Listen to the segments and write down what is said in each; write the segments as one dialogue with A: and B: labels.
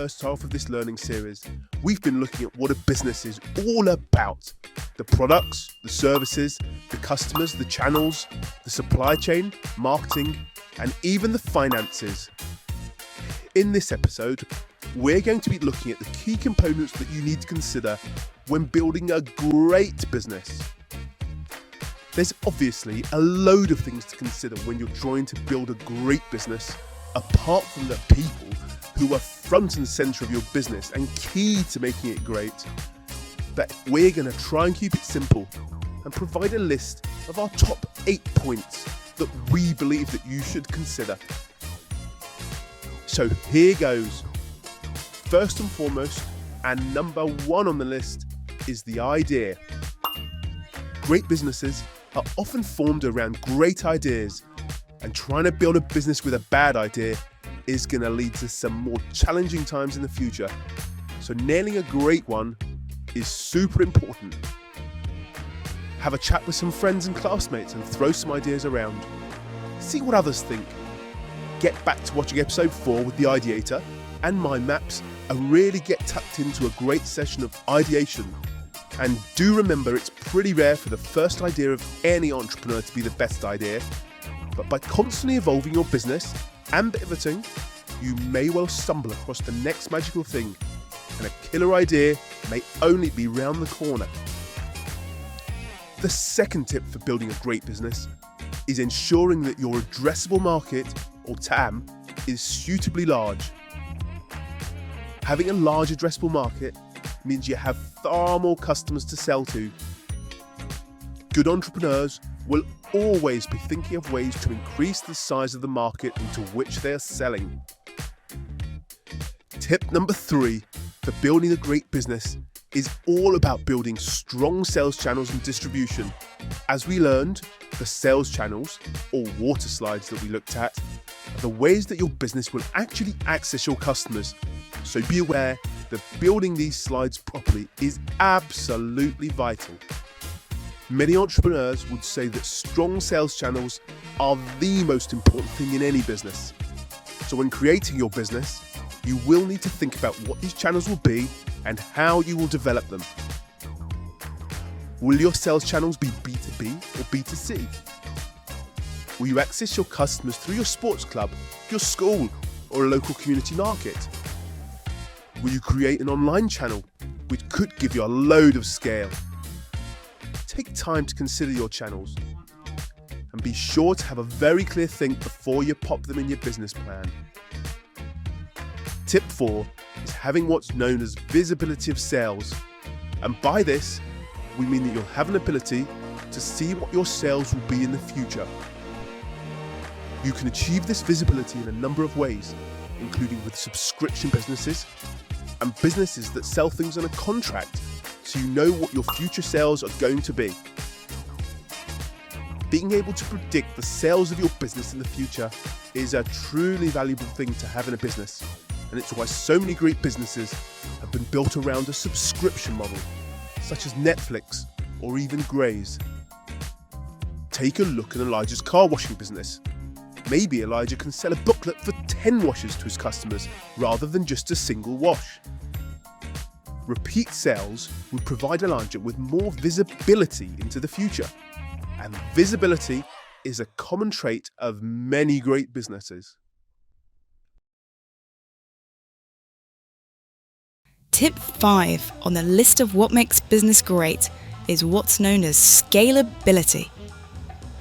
A: first half of this learning series, we've been looking at what a business is all about. The products, the services, the customers, the channels, the supply chain, marketing, and even the finances. In this episode, we're going to be looking at the key components that you need to consider when building a great business. There's obviously a load of things to consider when you're trying to build a great business, apart from the people who are front and center of your business and key to making it great. But we're going to try and keep it simple and provide a list of our top 8 points that we believe that you should consider. So here goes. First and foremost, and number 1 on the list, is the idea. Great businesses are often formed around great ideas, and trying to build a business with a bad idea is going to lead to some more challenging times in the future. So nailing a great one is super important. Have a chat with some friends and classmates and throw some ideas around. See what others think. Get back to watching episode 4 with the ideator and mind maps and really get tucked into a great session of ideation. And do remember, it's pretty rare for the first idea of any entrepreneur to be the best idea. But by constantly evolving your business and pivoting, you may well stumble across the next magical thing, and a killer idea may only be round the corner. The second tip for building a great business is ensuring that your addressable market, or TAM, is suitably large. Having a large addressable market means you have far more customers to sell to. Good entrepreneurs will always be thinking of ways to increase the size of the market into which they are selling. Tip number 3 for building a great business is all about building strong sales channels and distribution. As we learned, the sales channels, or water slides that we looked at, are the ways that your business will actually access your customers. So be aware that building these slides properly is absolutely vital. Many entrepreneurs would say that strong sales channels are the most important thing in any business. So when creating your business, you will need to think about what these channels will be and how you will develop them. Will your sales channels be B2B or B2C? Will you access your customers through your sports club, your school, or a local community market? Will you create an online channel, which could give you a load of scale? Take time to consider your channels and be sure to have a very clear think before you pop them in your business plan. Tip 4 is having what's known as visibility of sales. And by this, we mean that you'll have an ability to see what your sales will be in the future. You can achieve this visibility in a number of ways, including with subscription businesses and businesses that sell things on a contract, so you know what your future sales are going to be. Being able to predict the sales of your business in the future is a truly valuable thing to have in a business, and it's why so many great businesses have been built around a subscription model, such as Netflix or even Graze. Take a look at Elijah's car washing business. Maybe Elijah can sell a booklet for 10 washes to his customers rather than just a single wash. Repeat sales would provide Elijah with more visibility into the future. And visibility is a common trait of many great businesses.
B: Tip 5 on the list of what makes business great is what's known as scalability.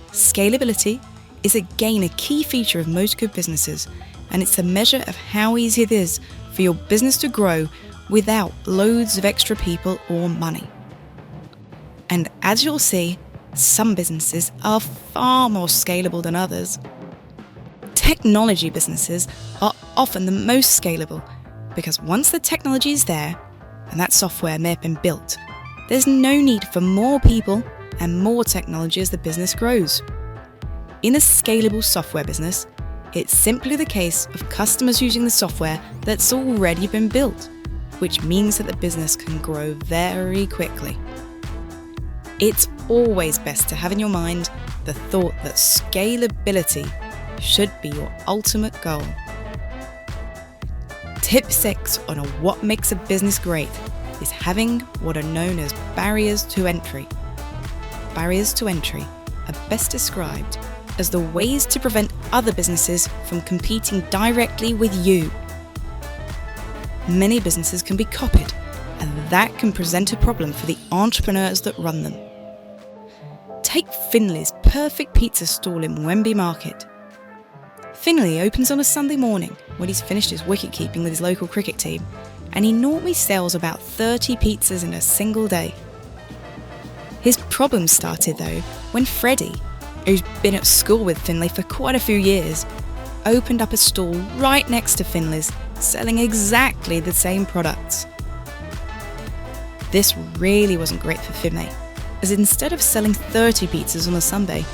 B: Scalability is again a key feature of most good businesses, and it's a measure of how easy it is for your business to grow without loads of extra people or money. And as you'll see, some businesses are far more scalable than others. Technology businesses are often the most scalable because once the technology is there, and that software may have been built, there's no need for more people and more technology as the business grows. In a scalable software business, it's simply the case of customers using the software that's already been built, which means that the business can grow very quickly. It's always best to have in your mind the thought that scalability should be your ultimate goal. Tip 6 on what makes a business great is having what are known as barriers to entry. Barriers to entry are best described as the ways to prevent other businesses from competing directly with you. Many businesses can be copied, and that can present a problem for the entrepreneurs that run them. Take Finley's perfect pizza stall in Wemby Market. Finley opens on a Sunday morning when he's finished his wicket-keeping with his local cricket team, and he normally sells about 30 pizzas in a single day. His problem started though when Freddie, who's been at school with Finley for quite a few years, opened up a stall right next to Finley's, selling exactly the same products. This really wasn't great for Finley, as instead of selling 30 pizzas on a Sunday,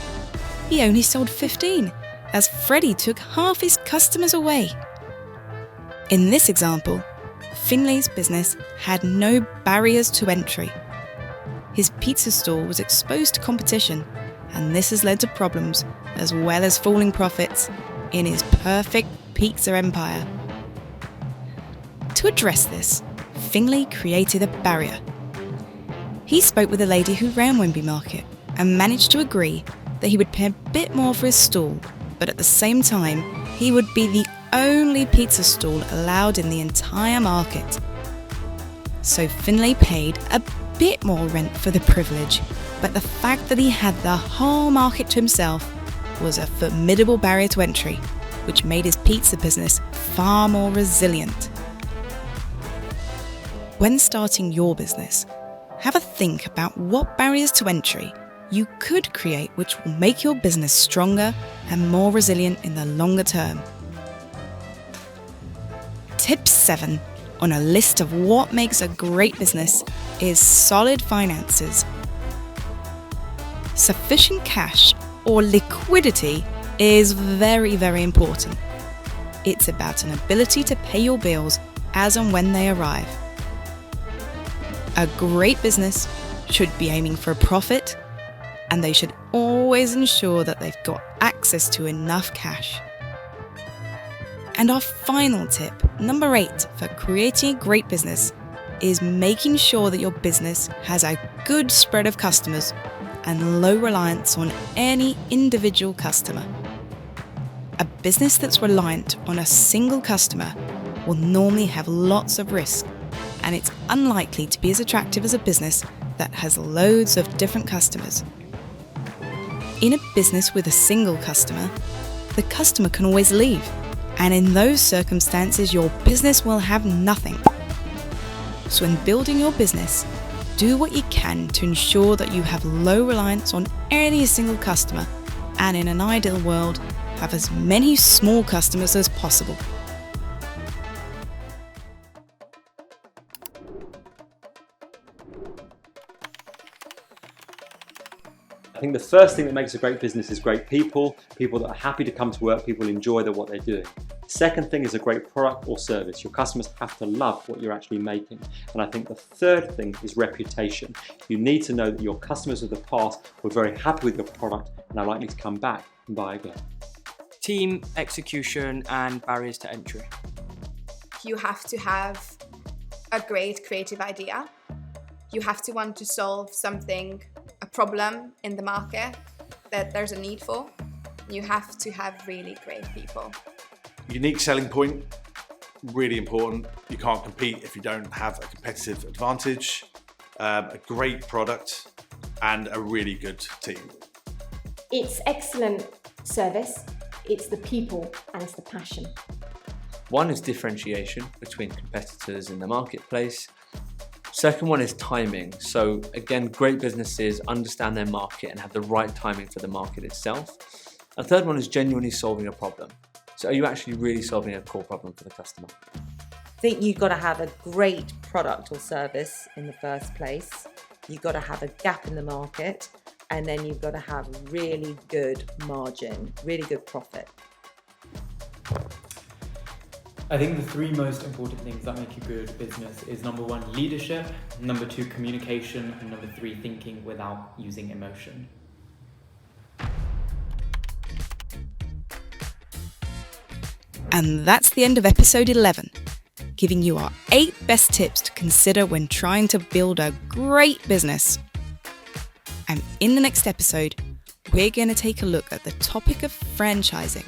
B: he only sold 15, as Freddie took half his customers away. In this example, Finley's business had no barriers to entry. His pizza stall was exposed to competition, and this has led to problems as well as falling profits in his perfect pizza empire. To address this, Finley created a barrier. He spoke with a lady who ran Wemby Market and managed to agree that he would pay a bit more for his stall, but at the same time, he would be the only pizza stall allowed in the entire market. So Finley paid a bit more rent for the privilege, but the fact that he had the whole market to himself was a formidable barrier to entry, which made his pizza business far more resilient. When starting your business, have a think about what barriers to entry you could create which will make your business stronger and more resilient in the longer term. Tip 7 on a list of what makes a great business is solid finances. Sufficient cash or liquidity is very, very important. It's about an ability to pay your bills as and when they arrive. A great business should be aiming for a profit, and they should always ensure that they've got access to enough cash. And our final tip, number 8, for creating a great business is making sure that your business has a good spread of customers and low reliance on any individual customer. A business that's reliant on a single customer will normally have lots of risk, and it's unlikely to be as attractive as a business that has loads of different customers. In a business with a single customer, the customer can always leave, and in those circumstances, your business will have nothing. So in building your business, do what you can to ensure that you have low reliance on any single customer, and in an ideal world, have as many small customers as possible.
C: I think the first thing that makes a great business is great people, people that are happy to come to work, people who enjoy what they're doing. Second thing is a great product or service. Your customers have to love what you're actually making. And I think the third thing is reputation. You need to know that your customers of the past were very happy with your product and are likely to come back and buy again.
D: Team, execution, and barriers to entry.
E: You have to have a great creative idea. You have to want to solve something, a problem in the market that there's a need for. You have to have really great people.
F: Unique selling point, really important. You can't compete if you don't have a competitive advantage, a great product, and a really good team.
G: It's excellent service, it's the people, and it's the passion.
H: One is differentiation between competitors in the marketplace. Second one is timing. So again, great businesses understand their market and have the right timing for the market itself. A third one is genuinely solving a problem. So are you actually really solving a core problem for the customer?
I: I think you've got to have a great product or service in the first place. You've got to have a gap in the market, and then you've got to have really good margin, really good profit.
J: I think the 3 most important things that make a good business is number 1, leadership, number 2, communication, and number 3, thinking without using emotion.
B: And that's the end of episode 11. giving you our 8 best tips to consider when trying to build a great business. And in the next episode, we're going to take a look at the topic of franchising.